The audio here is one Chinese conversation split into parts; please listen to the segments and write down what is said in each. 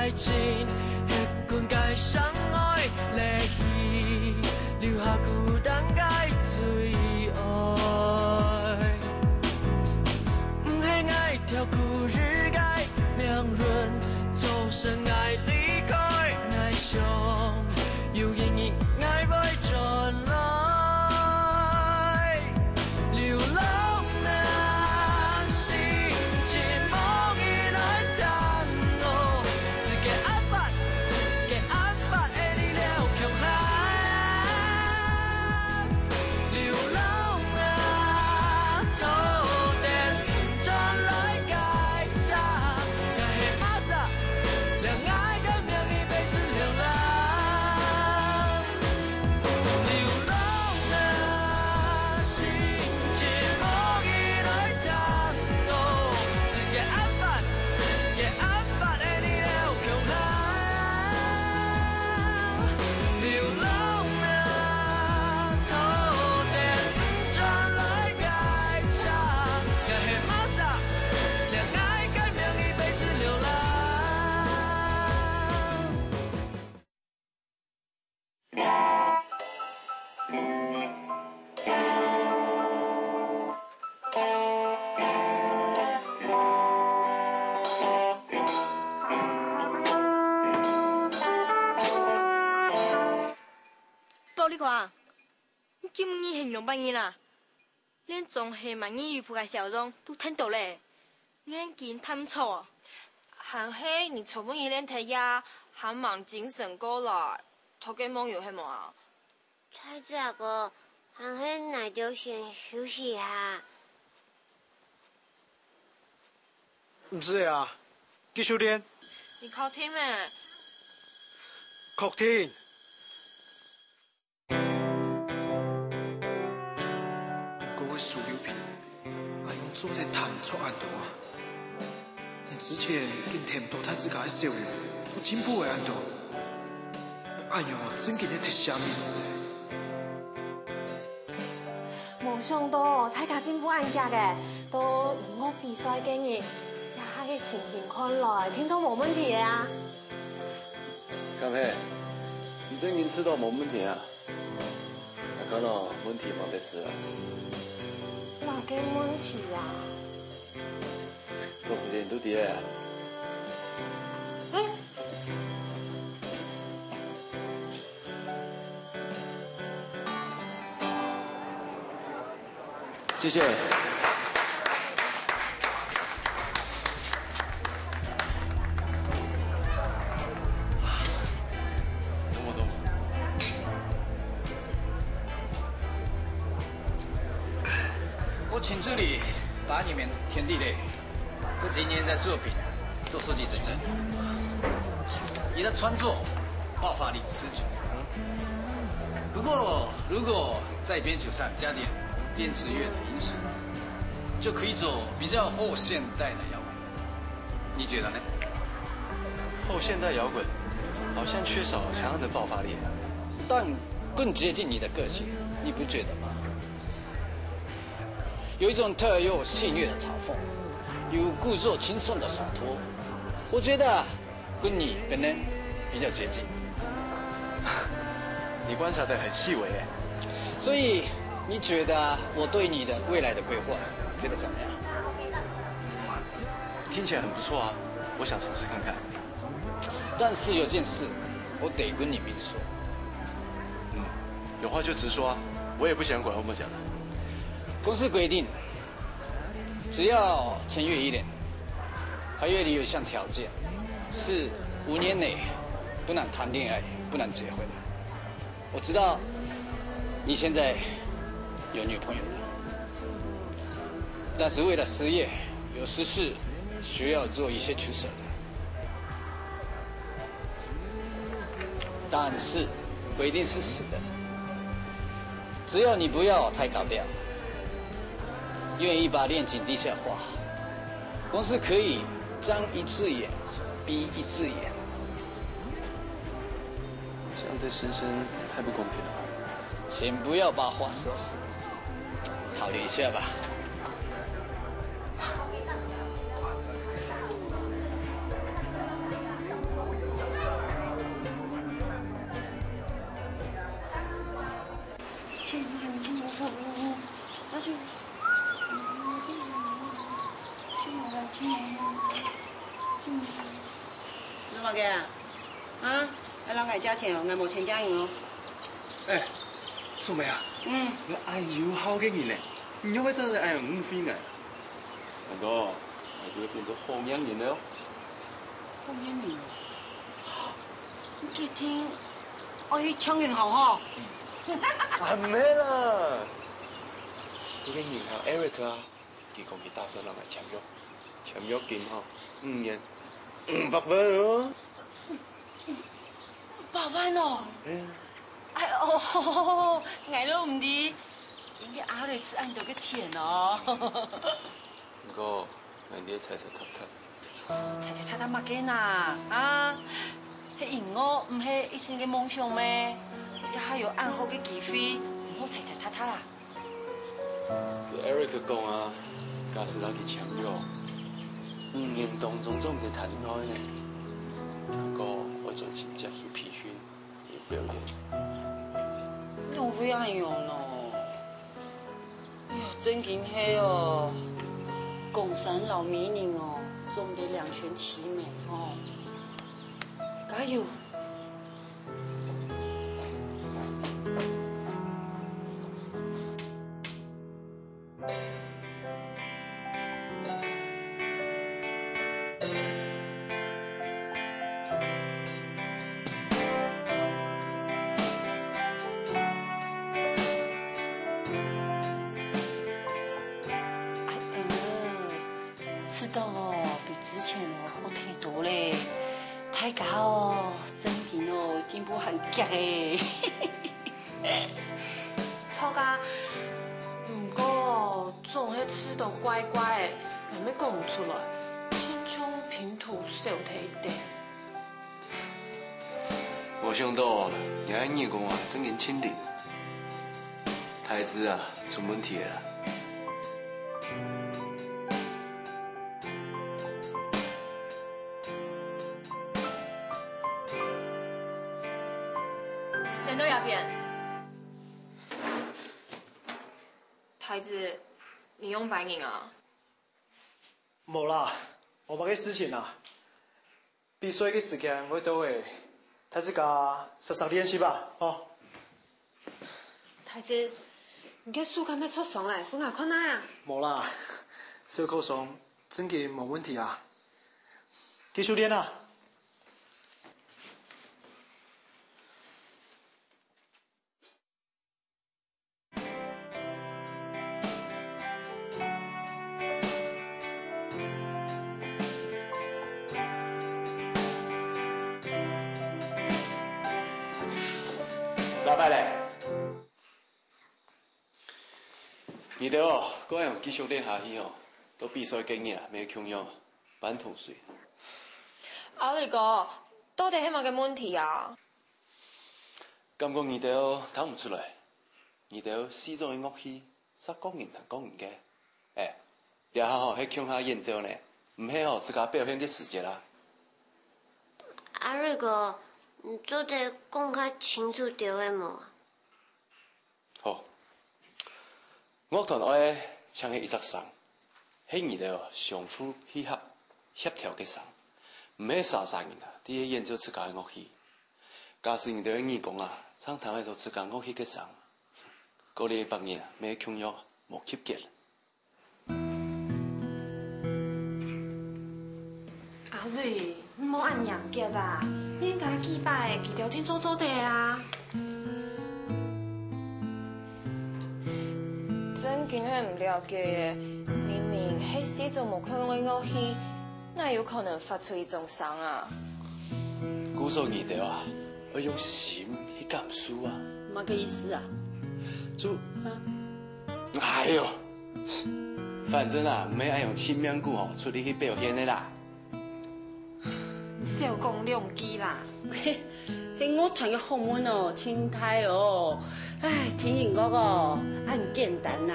爱情，迄款该伤害泪稀，留下孤单该最爱。不是爱跳故日该命运，造成爱离开，爱上有意义，爱袂转来。 流浪的心情，无意来探讨，世界安排，世界安排的你了强悍。流浪的触电，转来改写，也是马萨，让爱跟命一辈子流浪。流浪的心。 你看，你今日形容半日啦，恁从下万语仆个笑容都听到嘞，眼睛探错啊！还嘿，你瞅不起恁睇呀，还忙精神过来，头家梦有迄么啊？蔡大哥，还嘿，那就先休息下。唔是啊，继续练。你靠听咩？确听。 输流品，我用做在弹出安多啊！你之前跟填不到太子家的笑容，我进步的安多。哎呦，真给你贴啥面子？冇想到大家进步安家嘅，都赢我比赛经验，也喺情形看来，听说冇问题嘅啊。刚佩，你真能吃到冇问题啊？那可能问题冇得事啊。 哪个问题呀？多时间都跌。哎，谢谢。我请助理把你们天地类这几年的作品都收集整整，你的创作爆发力十足。不过，如果在编曲上加点电子乐的因素，就可以走比较后现代的摇滚。你觉得呢？后现代摇滚好像缺少强悍的爆发力，但更接近你的个性，你不觉得吗？ 有一种特有戏谑的嘲讽，有故作轻松的洒脱，我觉得跟你本人比较接近。你观察得很细微诶。所以你觉得我对你的未来的规划觉得怎么样？听起来很不错啊，我想尝试看看。但是有件事，我得跟你明说。有话就直说啊，我也不想拐弯抹角的。 公司规定，只要签约1年，合约里有一项条件，是5年内不能谈恋爱，不能结婚。我知道你现在有女朋友了，但是为了事业，有时是需要做一些取舍的。但是规定是死的，只要你不要太高调。 愿意把恋情地下化，公司可以睁一只眼闭一只眼。这样对深深太不公平了吧？先不要把话说死，考虑一下吧。嘛个啊？啊，爱人爱加钱哦，爱无钱加银哦。哎，素梅啊，我爱有好嘅人呢，你又会真係愛用5分嘅？大哥，我就會變咗好人人了。好人人哦，你記聽，我去搶銀行嗬。啊唔係啦，嗰個銀行 Eric 啊，佢講佢打算讓我簽約金嗬，5年500萬哦。500萬哦。哎哦，挨都唔啲，應該阿瑞吃按到個錢哦。不過，人哋踩踩踏踏。踩踩踏踏乜嘅呐？啊，迄因我唔係一生嘅夢想咩？也還有暗好嘅機會，唔好踩踩踏踏啦。佢 Eric 講啊，假使他去簽約，5年當中總唔得談戀愛呢。不過我專心接受培訓，要表演。我不要用咯，哎呀，真緊係哦，公山老美人哦，總得兩全其美哦，加油！吃到哦，比之前哦好太多嘞，大家哦真緊哦進步很急誒。錯噶，唔過哦總係吃到怪怪誒，硬咩講唔出來，親像拼圖小睇啲。我想到你喺義工啊，真年輕人，台資啊出問題啦。先到鸦片。台子，你用白银啊？冇啦，我冇嘅事情啦。比賽嘅時間我都會，睇自家實時練習吧，哦。太子，你嘅書咁咩出上嚟？本牙困難啊？冇啦，小口上真嘅冇問題啦。繼續練啊！老闆嘞，你哋哦，嗰樣繼續練下去哦，都比賽經驗沒強樣，班同學。阿你個到底係乜嘅問題啊？感覺你哋哦睇唔出來，你哋哦始終嘅樂器，識講人同講人嘅，誒，然後喺強下演奏呢，唔係哦自家表現嘅時節啦。阿瑞哥，你做得講較清楚啲嘅冇？好，樂團愛唱嘅一隻聲，係你哋哦相互配合協調嘅聲，唔係傻傻人啊！啲演奏自家嘅樂器，假使你哋嘅義工啊，唱彈喺度自家樂器嘅聲，嗰啲白人啊，咩強樣冇吸結。阿瑞，唔好按樣結啦，你應該記擺記條天做做地啊。真經係唔了解嘅，明明係始終冇強嘅樂器，哪有可能發出一種聲啊？鼓手你哋啊，要用心去感受啊。乜嘅意思啊？就哎呦，反正啊，唔係愛用親命鼓吼出力去表現的啦。少講兩句啦。係樂團嘅學問哦，青苔哦，唉，聽人講哦，很簡單呐，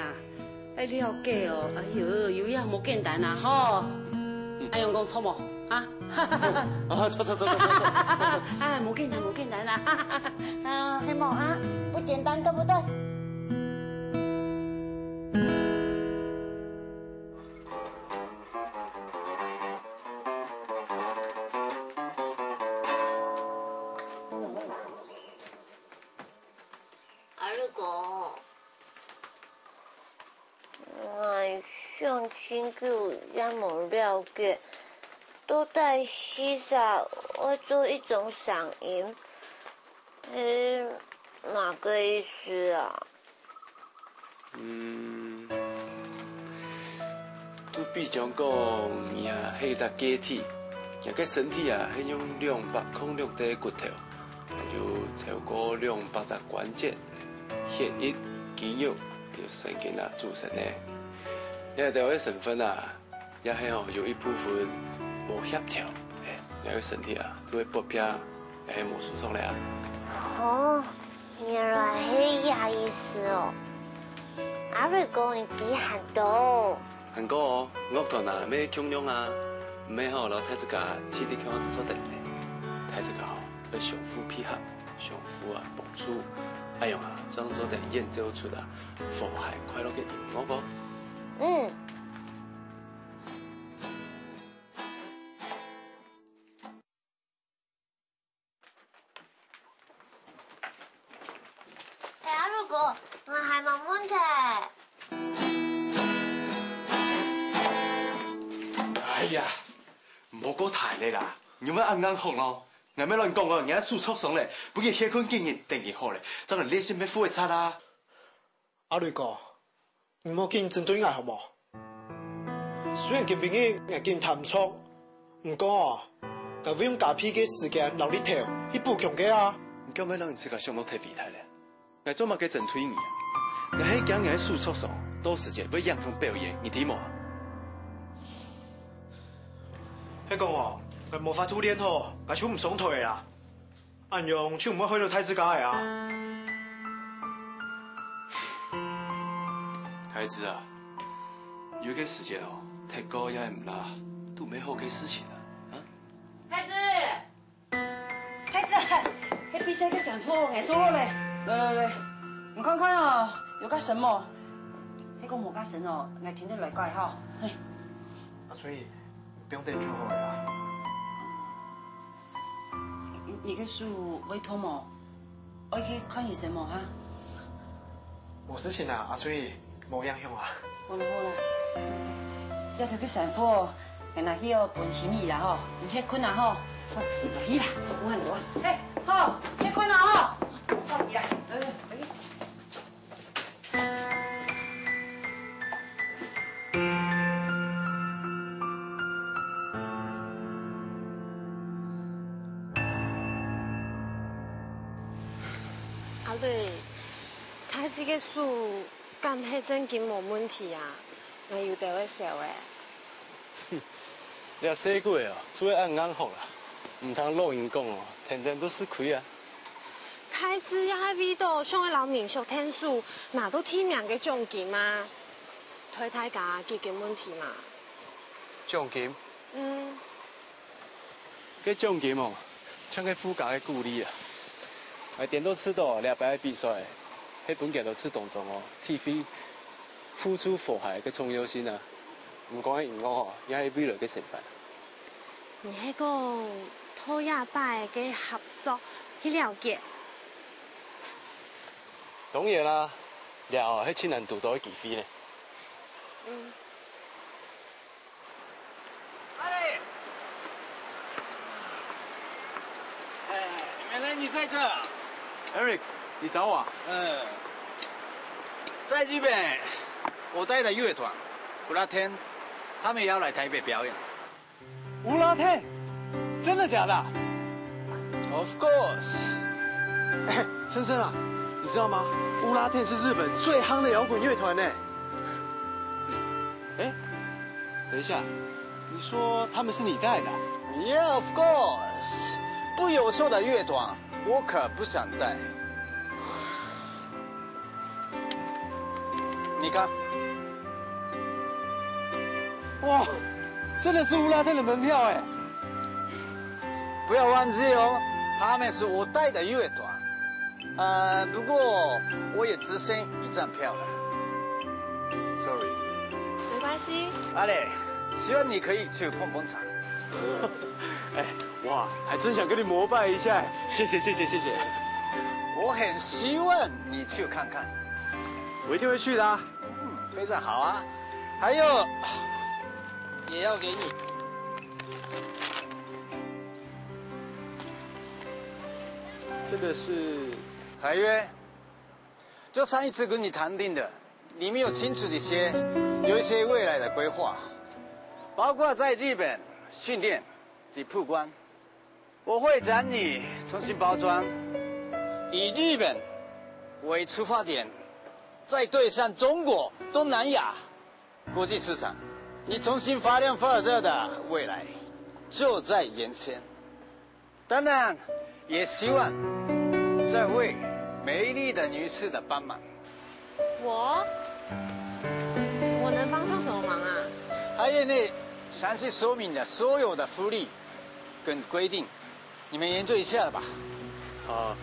愛了解哦，哎呦，有樣冇簡單呐，吼，愛用講錯冇啊？錯，啊，冇簡單冇簡單啦，啊，係冇啊，不簡單對不對？上清楚也无了解，到底是啥会做一种嗓音？哪个意思啊？都比讲讲命系一只假体，人个身体啊，系用206块骨头，就超过200只关节、血液、肌肉，有神经啊组成的。人个个成分啊，也系有一部分无协调，人个身体啊就会不平，也系无舒爽咧。哦，原来是这意思哦。阿瑞哥，你比很多。韩国哦，乐团啊，要强壮啊，唔系好老太子家气质强做得咧。太子家要相互配合，相互啊帮助，哎用啊，创作地演奏出啊和谐快乐嘅音乐歌。阿瑞哥，我还冇问题。哎呀，唔好讲太你啦，有咩啱啱好咯？硬咩乱讲哦，人家输错上咧，不过歇困经验定然好咧，真系你先咩付嘅差啦。阿瑞哥，唔好见针对我好冇？虽然见面嘅硬见谈唔错，唔过我会用假批嘅时间留你头去补强嘅啊。唔咁咩让人自家想到太变态咧？我做乜嘅真推你啊？我喺讲人喺输错上，到时间会影响表演，你睇冇？迄讲哦，我无法度练好，我手唔爽腿啦。按用手唔好去到太子家嘅啊。太子啊，有嘅时间哦，踢歌也系唔啦，都没好嘅事情啊。太子，太子，迄比赛嘅胜负硬做咧，来，你看看哦，有加神冇？迄个冇加神哦，硬听得来怪哈。嘿，所以不用等就好啦。你嘅手胃痛冇？我去看医生冇哈？冇事情啦，所以冇影响啊。好啦，要条去sản婦，人嚟去哦搬行李啦吼，唔歇困啦吼，好，來去啦，我喊你，嘿，好，歇困啦吼，坐住啦，來。阿瑞，太子嘅書敢係真經冇問題啊？我有地位笑誒。你也说过哦，除了按硬好啦，唔通录音讲哦，天天都是亏啊。太子也係味道，上嘅老民俗聽書，哪都天命嘅獎金嘛，推大家解決問題嘛。獎金？嗰獎金哦，像個附加嘅鼓勵啊。我點都知道，禮拜比賽，迄本嘅都出當中哦，TV 付出和諧嘅重要性啊。唔講音樂哦，也係未來嘅成分。你係講拖亞拜嘅合作去了解？當然啦，了係千難度到嘅機會呢。原来你在这。Eric， 你找我？在日本，我带的乐团乌拉天，他们也要来台北表演。乌拉天，真的假的 ？Of course。森森啊，你知道吗？乌拉天是日本最夯的摇滚乐团呢。等一下，你说他们是你带的 ？Yeah, of course。不优秀的乐团，我可不想带。你看，哇，真的是乌拉天的门票哎！不要忘记哦，他们是我带的乐团。不过我也只剩1张票了。Sorry。没关系。阿磊，希望你可以去碰碰场。哇，还真想跟你膜拜一下，谢谢。我很希望你去看看。我一定会去的啊。非常好啊。还有，也要给你。这个是合约，就上一次跟你谈定的，里面有清楚有一些未来的规划，包括在日本训练及曝光。我会将你重新包装，以日本为出发点，再对上中国、东南亚国际市场，你重新发亮发热的未来就在眼前。当然，也希望这位美丽的女士的帮忙。我能帮上什么忙啊？合约内详细说明了所有的福利跟规定，你们研究一下了吧？好，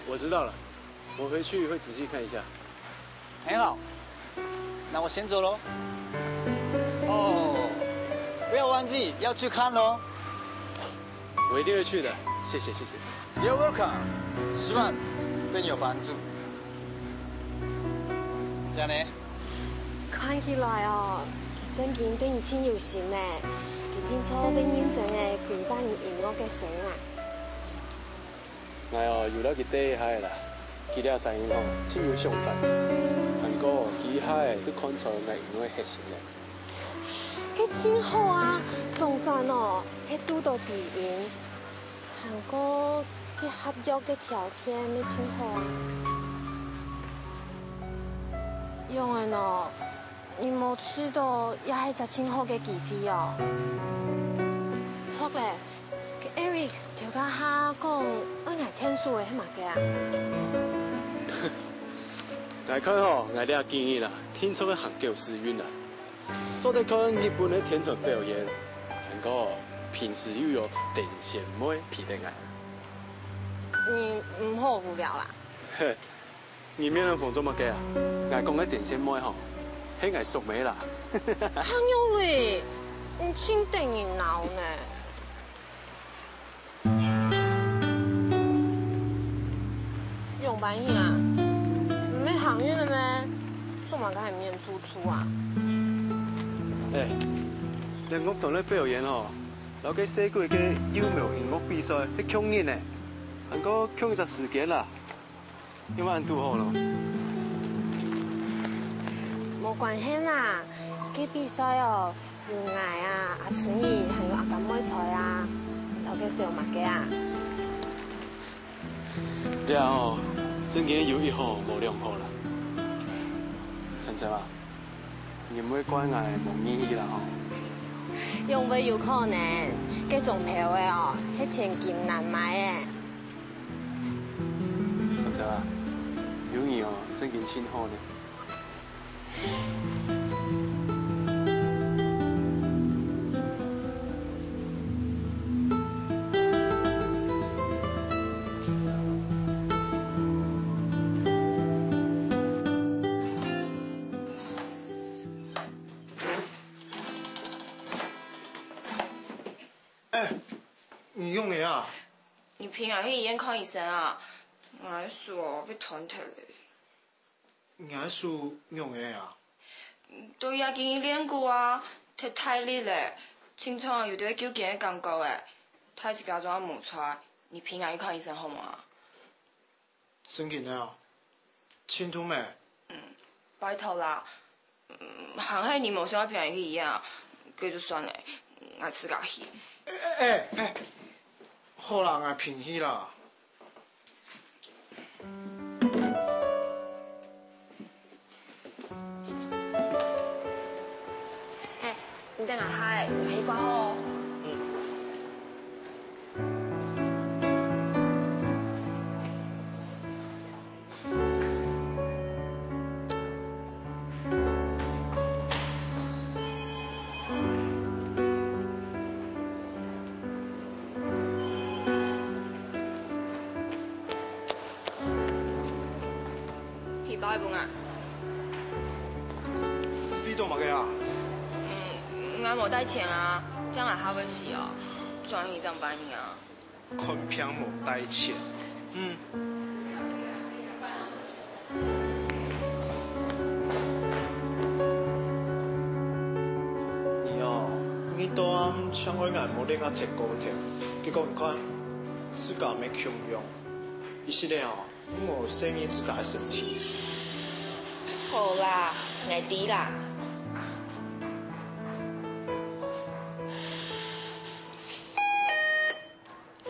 我知道了，我回去会仔细看一下。很好，那我先走喽。哦，不要忘记要去看喽。我一定会去的，谢谢谢谢。You're welcome， 希望对你有帮助。这样呢？看起来哦，佢真件對你真有心呢。佢天初俾認真嘅舉辦你音樂嘅聲啊！我有了佢底下啦，佢了聲音吼真有想法，不過佢下都看出我音樂核心嘅。佢真好啊，總算哦，係拄到低音，不過佢合約嘅條件咪真好啊。用嘅喏，你冇知道也係隻真好嘅機會哦。錯咧，佢 Eric 條家下講我係天數嘅係嘛嘅啊？我看吼，我哋建議啦，天初嘅行腳時運啦，做得看日本嘅天團表演，不過平時又有電線妹皮定啊。你唔好無聊啦。嘿，你面人逢做乜嘅啊？我講嘅電線妹吼，係藝術美啦。香油嘞，你真定你鬧呢？用白印啊？唔係行運了咩？數碼梗係面粗粗啊！誒，連樂團咧表演吼，有個世界嘅優妙音樂比賽係強熱呢，不過強一隻時間啦，因為按拄好咯。冇關係啦，佢比賽哦，有我啊、阿春怡，還有阿金妹菜啊，有個小麥嘅啊。對啊吼，真嘅有一號冇兩號啦。陳仔啊，你唔會怪我冇意義啦吼。用未有可能，佢仲票嘅哦，係千金難買嘅。陳仔啊，有你哦，真嘅真好呢。你用的啊？你平日去醫院看醫生啊？我數哦要斷體嘞。我數用的啊？對呀，今日練過啊，踢太力嘞，清楚有啲糾結嘅感覺誒，太一家裝冇出來，你平日去看醫生好冇啊？真嘅啊？清楚咩？拜託啦，行係你冇想要平日去醫院啊，咁就算嘞，我自家去。好啦，我平去啦。你等下嗨，唔起瓜哦。皮包一本啊？你做乜嘅啊？我冇帶錢啊，將來還會死哦，轉一張辦你啊。看片冇帶錢，多暗抢我眼无练啊摕高条，结果你看，自家没穷用，伊是了哦，我生意自家的身体。好啦，爱滴啦。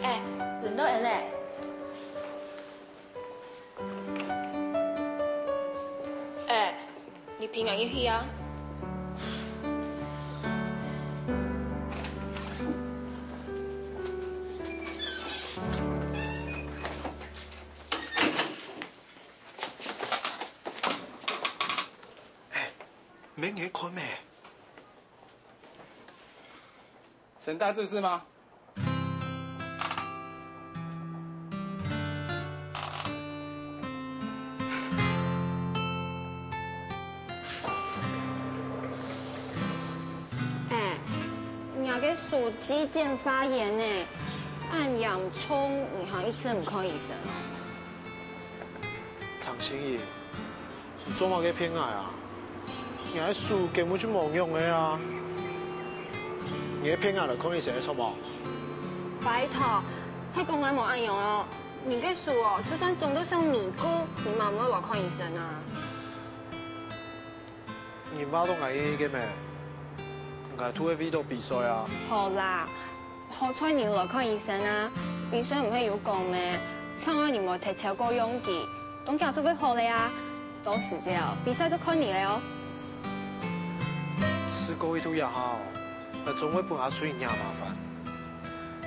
哎，轮到人嘞。哎，你平安一批啊？没眼看咩？沈大志是吗？哎，你那个属肌腱发炎呢，按洋葱，你还一直唔看医生哦？常心怡，你做乜嘅偏爱啊？你喺树根本就冇用的啊！你嘅偏爱就看医生错冇？拜托，迄公安冇按用哦。你个树哦，就算肿得像米菇，你妈冇来看医生啊？你妈都挨嘅咩？挨拖喺 V 度比赛啊？好啦，好彩你有来看医生啊！医生唔係有講咩？趁我你冇提超過勇氣，當家做會好咧啊！到時之後比賽就看你了哦。試過一套也好，但總會伴下水也麻煩。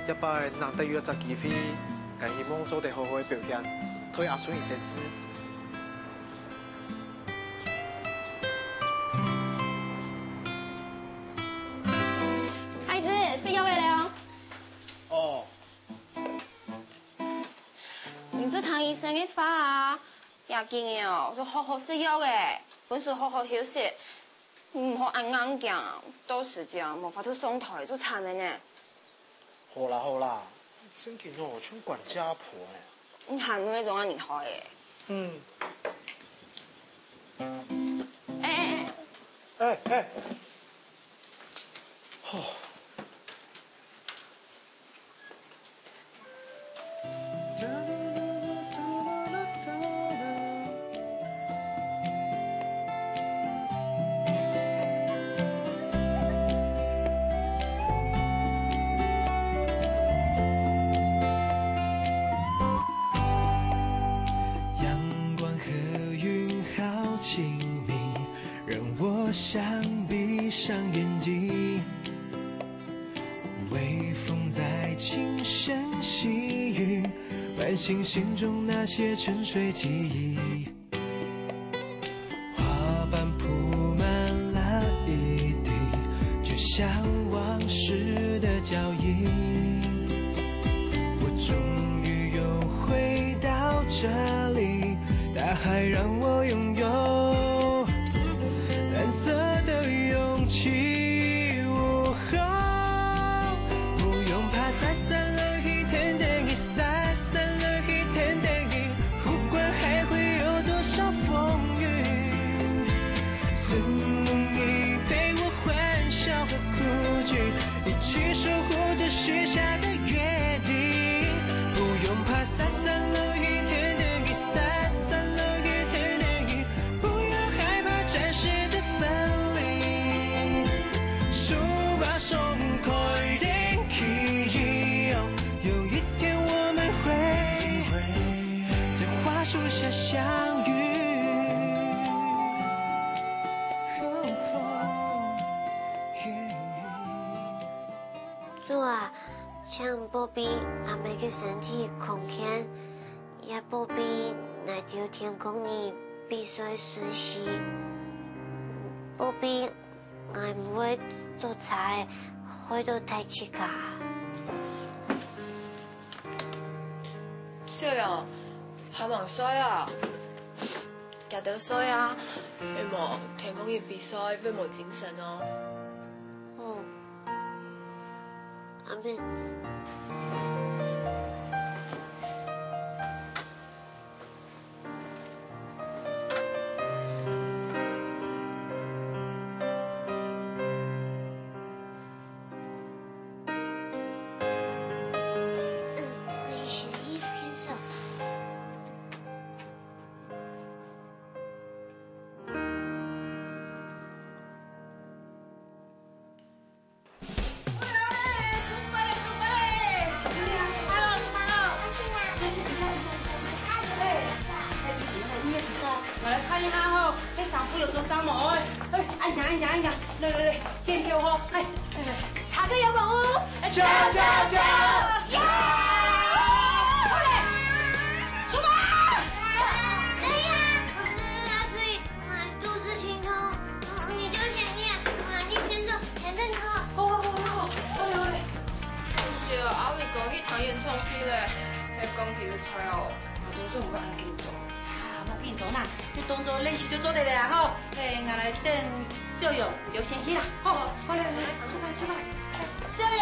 一擺難得有一隻機會，更希望做得好好嘅表現，推阿水認真知。孩子，是要位了哦。你做唐醫生嘅話啊，也緊嘅哦，就好好食藥嘅，本書好好休息。唔好按硬頸，到時就冇法度上台就慘了呢。好啦好啦，真見我像管家婆咧。你還唔會做安尼好嘅？嗯。哎，好。想闭上眼睛，微风在轻声细语，唤醒心中那些沉睡记忆。花瓣铺满了一地，就像往事的脚印。我终于又回到这里，大海让我拥有蓝色的勇气，不用怕晒散了一天的雨，晒散了一天的雨，不管还会有多少风雨。曾你陪我欢笑和哭泣，一起守护着许下的约定，不用怕晒散了一天的雨，晒散了一天的雨，不要害怕暂时的分离，书把松开的记忆，有一天我们会在花树下相遇。主啊，请保庇阿妹嘅身體康健，也保庇那條天空呢比賽順利，保庇我唔會做錯，去到太遲噶。小楊，還忙衰啊？日到衰啊？希望天空嘅比賽會冇精神哦。哦，阿妹。不有中招嘛？哎，按奖，来，给我，哎，查克摇滚屋，加！出发！等一下，阿翠，我肚子心痛，你就先念，你边走边等我。好，是啊，阿伟讲迄场演唱会咧，迄讲起要出来哦，我做唔要按紧做。冇紧张啦，就当做练习就做得啦吼。我来等小勇就先去啦。好，来，出发。小勇，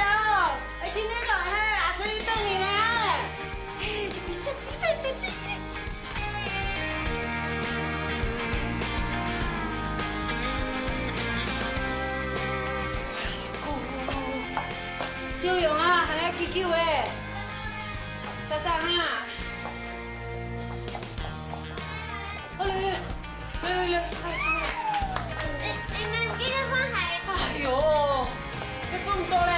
今天就阿翠你等你呢。比赛，等。小勇啊，还要救诶，莎莎哈。来，你记得放鞋。哎呦，要放多嘞！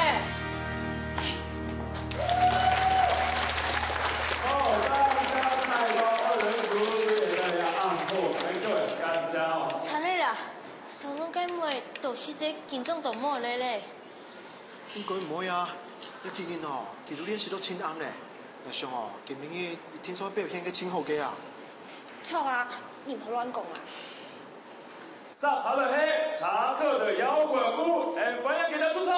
查理啦，上拢解妹都是这紧张到冇咧。應該唔會啊！一見見哦，見到練習都清啱咧。又上哦，見面嘅聽說表現嘅清好嘅啊！錯啊，你唔好亂講啊！上好了嘿，查克的搖滾屋，歡迎給他出場。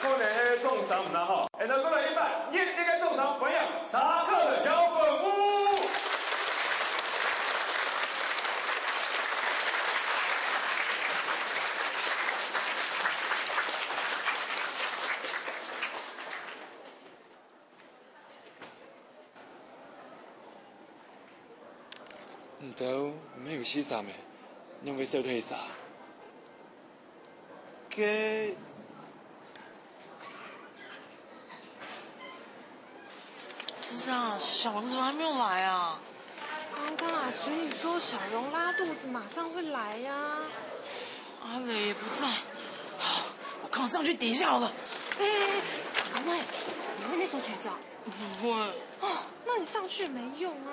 可能嘿重賞唔難吼，那過來一半，應該重賞歡迎查克的搖滾屋。唔到，沒有洗衫嘅，因為手退啥？嘅，珊珊，小龙怎麼還沒有來啊？剛剛阿水你說小榮拉肚子，馬上會來呀。阿磊也不在，我看我上去底下好了。阿妹，你會那首曲子啊？不會。哦，那你上去沒用啊。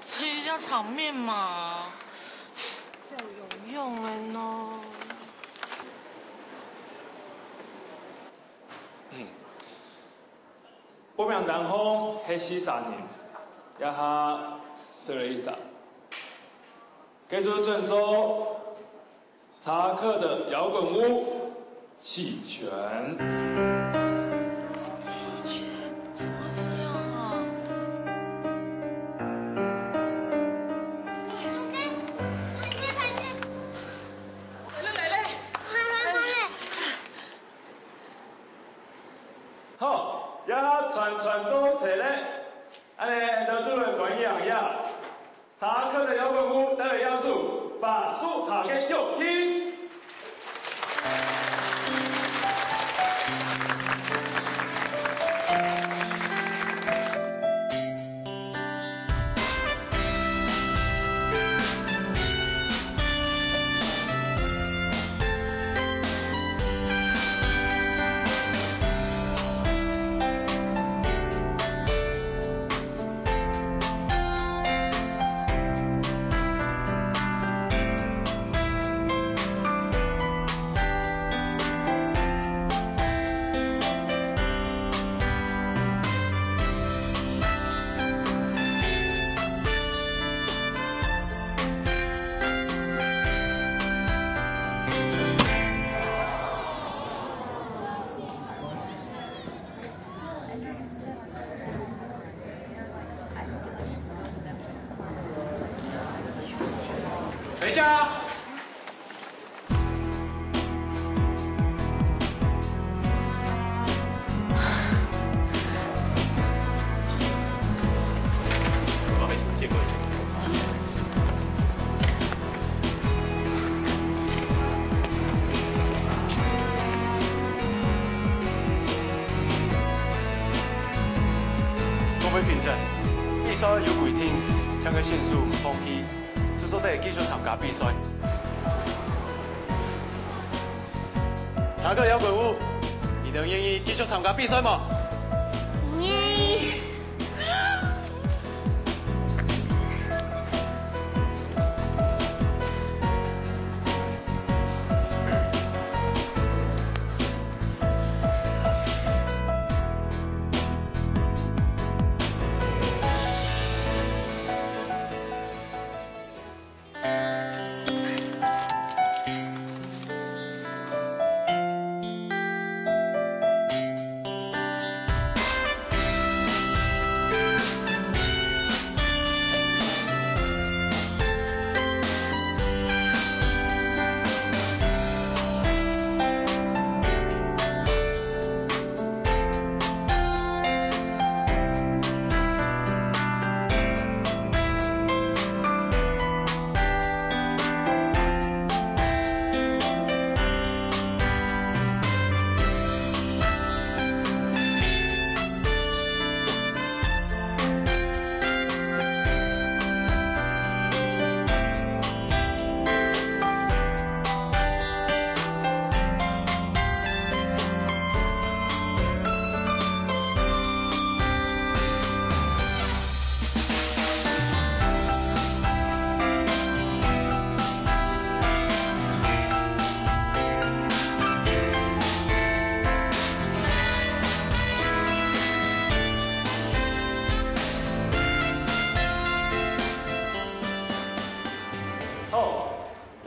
撐一下場面嘛。就有用了呢。我們南方係43年，一下睡了一晌，給出鄭州查克的搖滾屋棄權。棄權？怎麼會這樣啊？好，一下全都齊咧，安尼得出了專業呀。查克的搖滾屋得了要素，把數塔給右聽。等一下。不好意思，借过一下。各位評審，比賽有規定，請個選手唔放棄。所以繼續參加比賽。查克搖滾屋，你哋願意繼續參加比賽嗎？願意。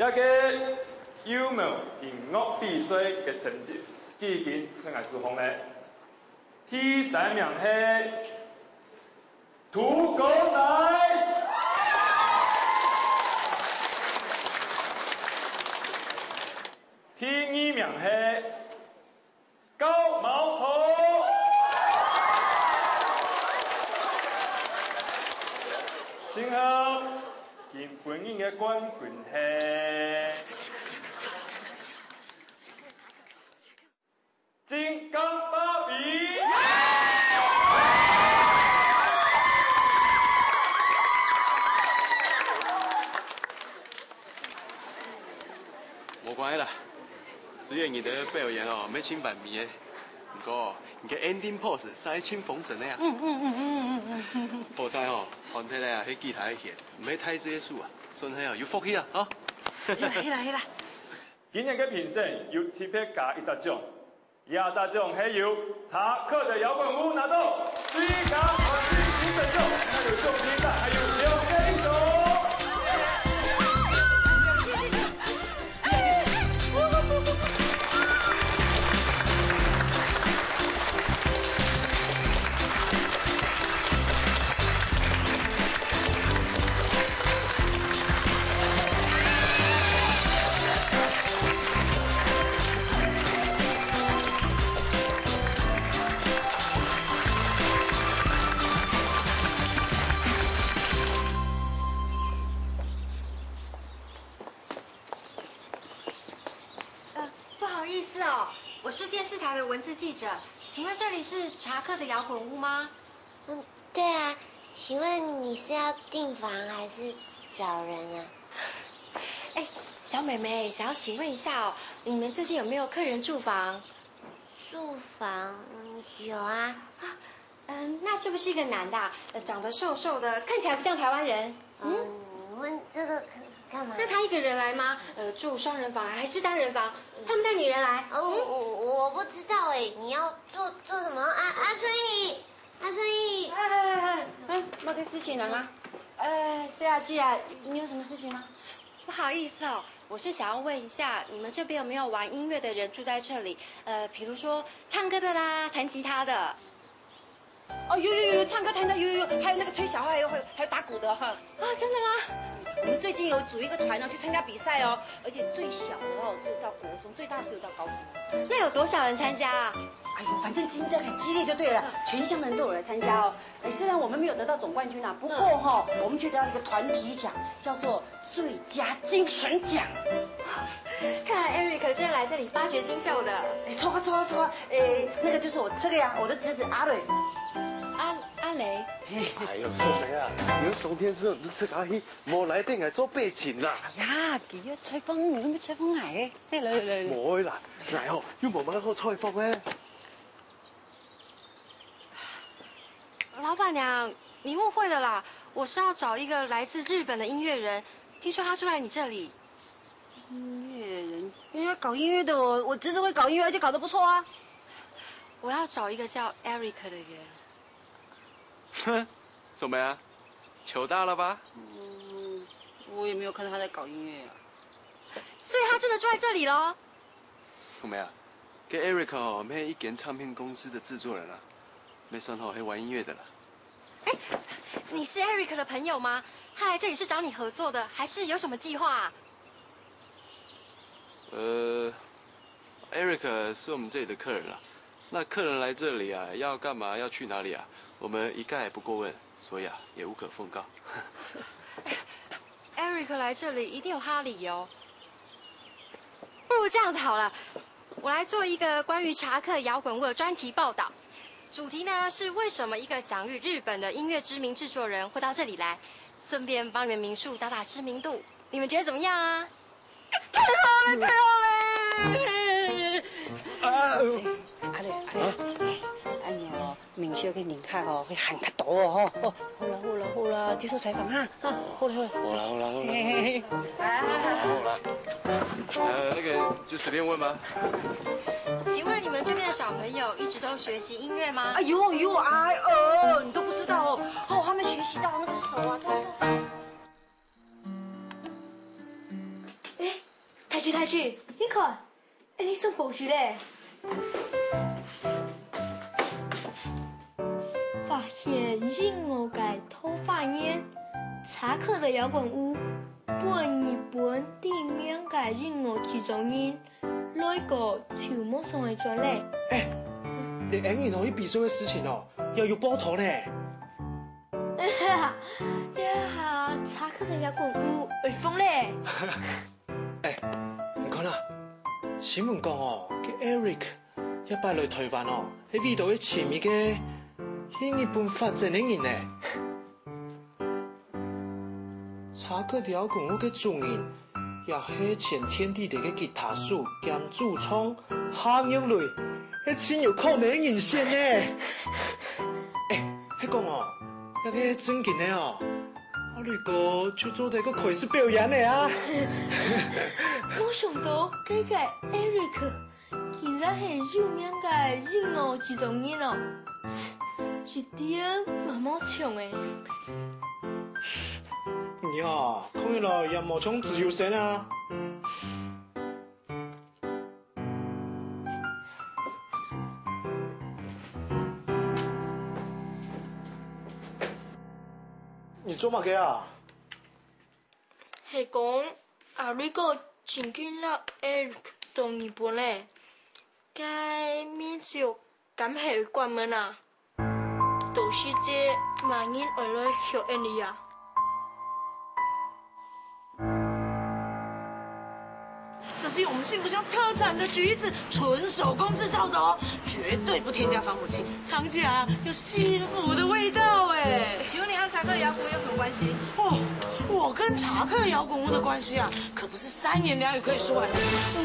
一个幽默音乐比赛嘅成绩，已经算系出风咧。第三名是土狗仔。 第二名是高毛头，最后今本年嘅冠军是金刚芭比。冇關係啦。 雖然你的表演哦，沒請版面，不過你嘅 ending pose 是請封神的呀。好在哦，看起來啊，喺機台顯，唔係太結束啊，算係啊，有福氣啊，嚇。起來！今年嘅評審有特別加一隻獎，廿隻獎係由查克的搖滾舞拿到最佳團體評審獎，還有獎品還有兩個英雄。 我是电视台的文字记者，请问这里是查克的摇滚屋吗？对啊，请问你是要订房还是找人啊？哎，小美眉，想要请问一下哦，你们最近有没有客人住房？住房有啊。那是不是一个男的长得瘦瘦的，看起来不像台湾人？你问这个干嘛？那他一个人来吗？住双人房还是单人房？他们带女人来？我不知道哎，你要做什么？阿春姨，没个事情了吗？谁啊，季啊，你有什么事情吗？不好意思哦，我是想要问一下，你们这边有没有玩音乐的人住在这里？比如说唱歌的啦，弹吉他的。哦，有，唱歌弹的有，还有那个吹小号，还有打鼓的哈。啊，真的吗？我们最近有组一个团去参加比赛哦，而且最小的只有到国中，最大的只有到高中。那有多少人参加啊？哎呦，反正竞争很激烈就对了，全乡的人都有来参加哦。虽然我们没有得到总冠军啊，不过我们却得到一个团体奖，叫做最佳精神奖。看来 Eric 真的来这里发掘新秀的。错啊！那个就是我这个呀，我的侄子阿磊。阿雷。哎呦，素梅啊，你要上天时你出家去，冇來定係做白錢啦。哎呀，佢要採訪，你咪採訪嚟。嚟。唔會啦，嚟哦，要慢慢好採訪咧。老板娘，你誤會了啦，我是要找一個來自日本的音樂人，聽說他住在你這裡。音樂人，人家搞音樂的，我侄子會搞音樂，而且搞得不錯啊。我要找一個叫 Eric 的人。哼，素梅啊，糗大了吧？我也沒有看到他在搞音樂啊。所以他真的住在這裡咯？素梅啊，跟 Eric 哦，咩一間唱片公司的製作人啊，沒算好會玩音樂的啦。哎，你是 Eric 的朋友嗎？他來這裡是找你合作的，還是有什麼計劃啊？Eric 是我們這裡的客人啦。那客人來這裡啊，要幹嘛？要去哪裡啊？我們一概不過問，所以啊，也無可奉告。Eric 來這裡一定有他的理由。不如這樣子好了，我來做一個關於查克搖滾舞的專題報道。主題呢是為什麼一個享譽日本的音樂知名製作人會到這裡來，順便幫你們民宿打打知名度。你們覺得怎麼樣啊？太好了！阿磊，安尼哦，民宿嘅人客會喊較多哦。好啦，接受採訪哈。好啦。那個就隨便問吧。請問你們這邊的小朋友一直都學習音樂嗎？有，你都不知道哦，他們學習到那個手啊都受傷。海俊，你看，你送报纸嘞。发现任何嘅头发烟，查克的摇滚屋，本日本地面嘅任何制作人，来个潮模上嘅专利。你演然后去比赛嘅事情哦，又要波头呢。一下查克的摇滚屋被封嘞。唔看啦，新闻讲哦，佢 Eric 一擺來台灣哦，喺遇到佢前面嘅喺日本發展嘅人呢。查克搖滾屋嘅主人，也係前天地地嘅吉他手兼主創韓永雷，係親有可能嘅人選呢。係講哦，一個正經嘅哦，我哋個就做得個開始表演嘅啊。冇想到這個 Eric 竟然係有名嘅音樂製作人哦，一點嘛冇搶誒。呀，看起來也冇從自由身啊。你做乜嘅啊？係講阿瑞個前經啦 Eric 到日本咧，該面少咁係關門啊，到時這萬人而來學恩你啊。这是我们幸福乡特产的橘子，纯手工制造的哦，绝对不添加防腐剂，尝起来有幸福的味道哎。请问你和查克摇滚有什么关系？哦，我跟查克摇滚屋的关系啊，可不是三言两语可以说完的。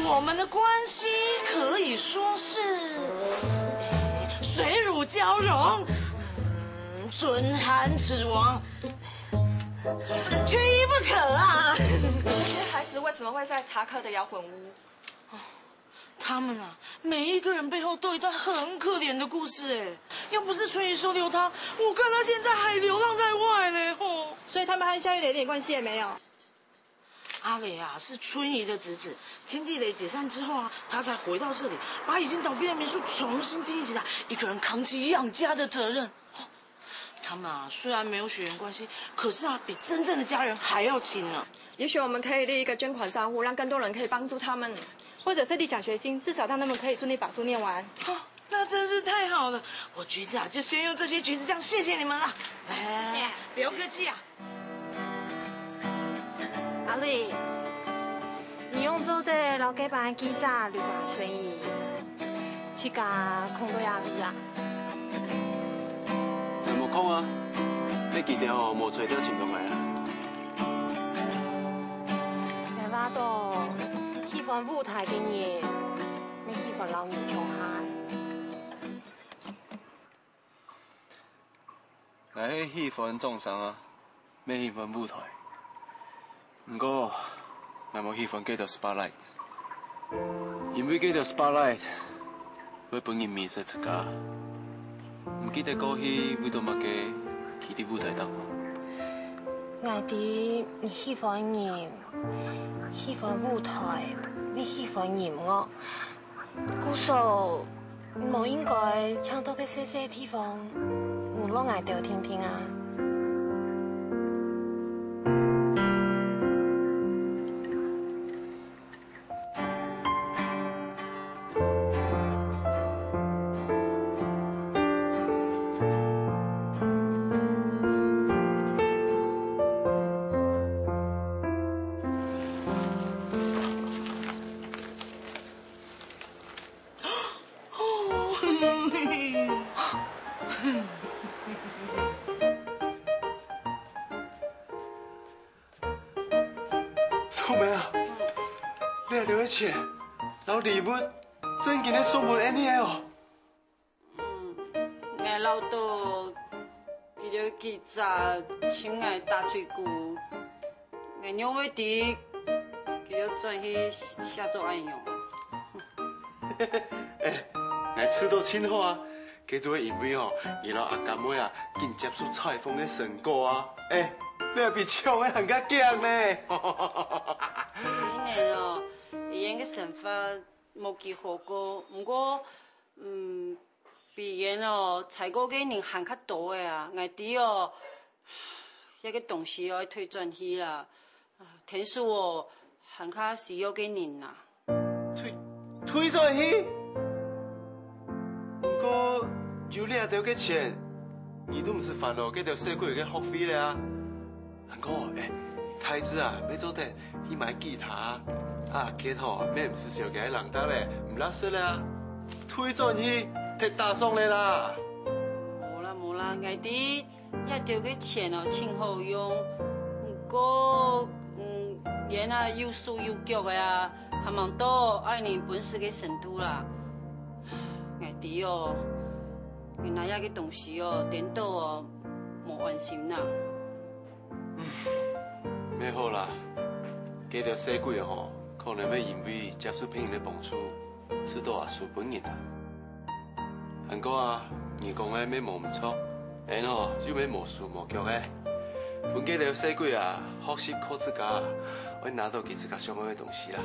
我们的关系可以说是水乳交融，唇寒齿亡，缺一不可啊！这些孩子为什么会在查克的摇滚屋？他们啊，每一个人背后都有一段很可怜的故事哎。要不是春雨收留他，我看他现在还流浪在外呢吼。所以他们和夏玉磊一点关系也没有。阿磊啊，是春怡的侄子。天地磊解散之后啊，他才回到这里，把已经倒闭的民宿重新经营起来，一个人扛起养家的责任。他们啊，虽然没有血缘关系，可是啊，比真正的家人还要亲呢。也许我们可以立一个捐款账户，让更多人可以帮助他们，或者设立奖学金，至少让他们可以顺利把书念完。那真是太好了！我橘子啊，就先用这些橘子酱谢谢你们了。来，谢谢，不要客气啊。阿瑞，你用做的老街班记者刘马春怡，去甲空到阿瑞啊？有冇空啊？你记得哦，冇找到情况来啊。来話到喜歡舞台嘅人，咪喜歡老年強下。我係喜歡眾生啊，咩喜歡舞台。不過我冇喜歡記到 spotlight， 因為記到 spotlight 會幫人迷失自家，唔記得過去為到乜嘅企喺舞台當。我哋你喜歡人，喜歡舞台，你喜歡音樂，故數唔應該唱到嘅細細地方，我攞愛掉聽聽啊！做咩啊？你係條錢，攞禮物，真見你送滿 Annie 哦。我老豆佢條記者請我打水鼓，我認為啲佢要轉去下晝安用。我吃到清好啊，佢做因為哦，伊老阿干妹啊，緊接受採訪嘅成果啊，你係比搶嘅更加強呢。今年哦，伊语言嘅生法冇几好过，不过语言哦，采购嘅人还较多嘅啊，外地哦，一个东西要推转去啦，天数哦，还较需要嘅人呐。推转去？不过有掠到嘅钱，你都唔是烦恼，给条小鬼嘅学费咧啊！不过太子啊，要做得去买吉他啊，吉他咩唔是小嘅人得咧，唔拉实咧啊！推转去，摕大送咧啦！冇啦，外地一条嘅钱哦，真好用。不过人啊有数有脚嘅啊，还望到爱你本事嘅程度啦。外地哦，原来一个东西哦，颠倒哦，冇安心啦。咩好啦，几条小鬼吼，可能要因为接触别人的帮助，知道啊输本人啊。不过啊，你讲的咩冇唔错，吼就咩无数无脚的。本几条小鬼啊，学习靠自家，会拿到佢自家想要的东西啦。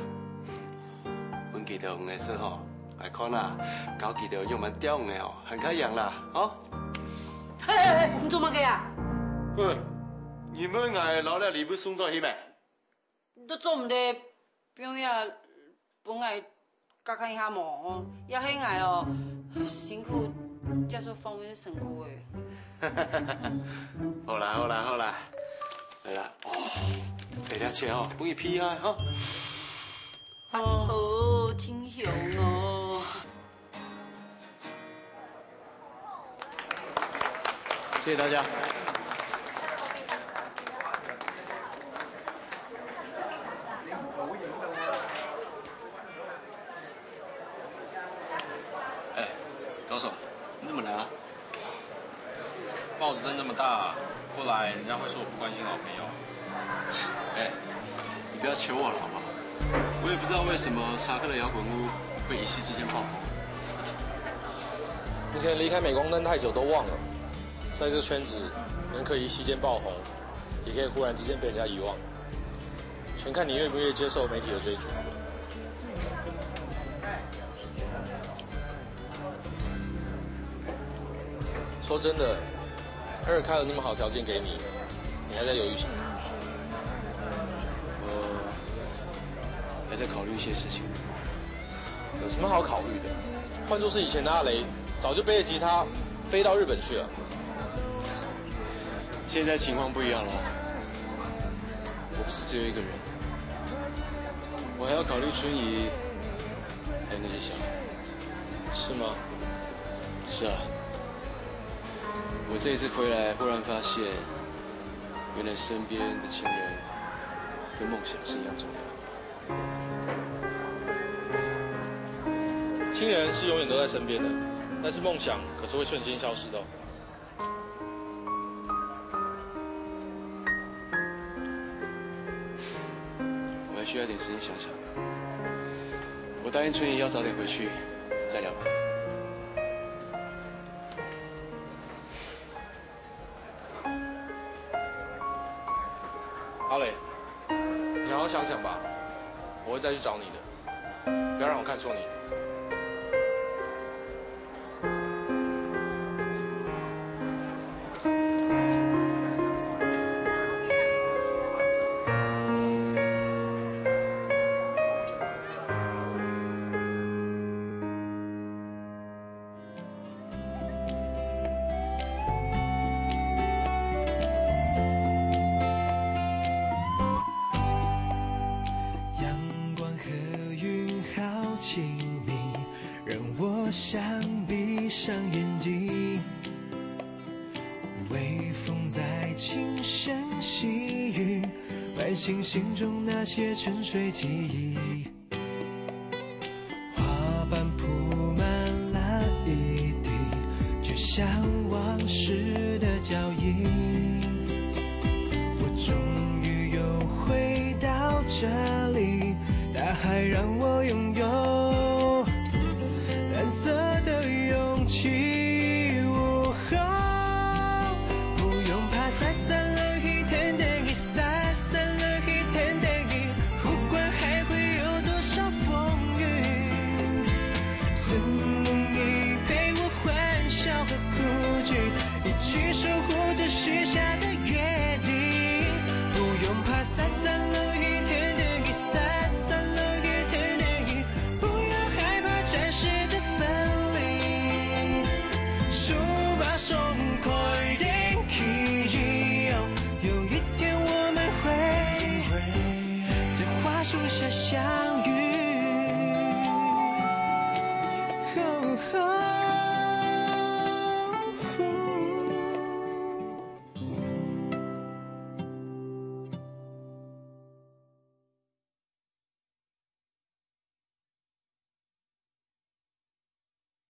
本几条颜色吼，来看啦，搞几条用蛮雕的哦，很开样啦，哦。你做乜嘅啊？喂，你们爱老了礼物送到去没？都做唔得，表爷本来加看一下毛，也很爱哦，辛苦接受方面生活诶。好啦，来啦，给点钱哦，不易批啊哈。哦，真香哦！谢谢大家。高手，你怎么来了？报纸登这么大，不来人家会说我不关心老朋友。你不要求我了好不好？我也不知道为什么查克的摇滚屋会一夕之间爆红。你可能离开镁光灯太久都忘了，在这个圈子，人可以一夕间爆红，也可以忽然之间被人家遗忘，全看你愿不愿意接受媒体的追逐。说真的，艾尔开了那么好条件给你，你还在犹豫什么？我还在考虑一些事情。有什么好考虑的？换作是以前的阿雷，早就背着吉他飞到日本去了。现在情况不一样了，我不是只有一个人，我还要考虑春怡，还有那些小孩。是吗？是啊。我这一次回来，忽然发现，原来身边的亲人跟梦想是一样重要。亲人是永远都在身边的，但是梦想可是会瞬间消失的哦。我还需要点时间想想。我答应春怡要早点回去，再聊吧。阿磊，你好好想想吧，我会再去找你的，不要让我看错你。想闭上眼睛，微风在轻声细语，唤醒心中那些沉睡记忆。花瓣铺满了一地，就像往事的脚印。我终于又回到这里，大海让我拥有蓝色的勇气，不用怕晒散了一天的雨，晒散了一天的雨，不管还会有多少风树下相遇。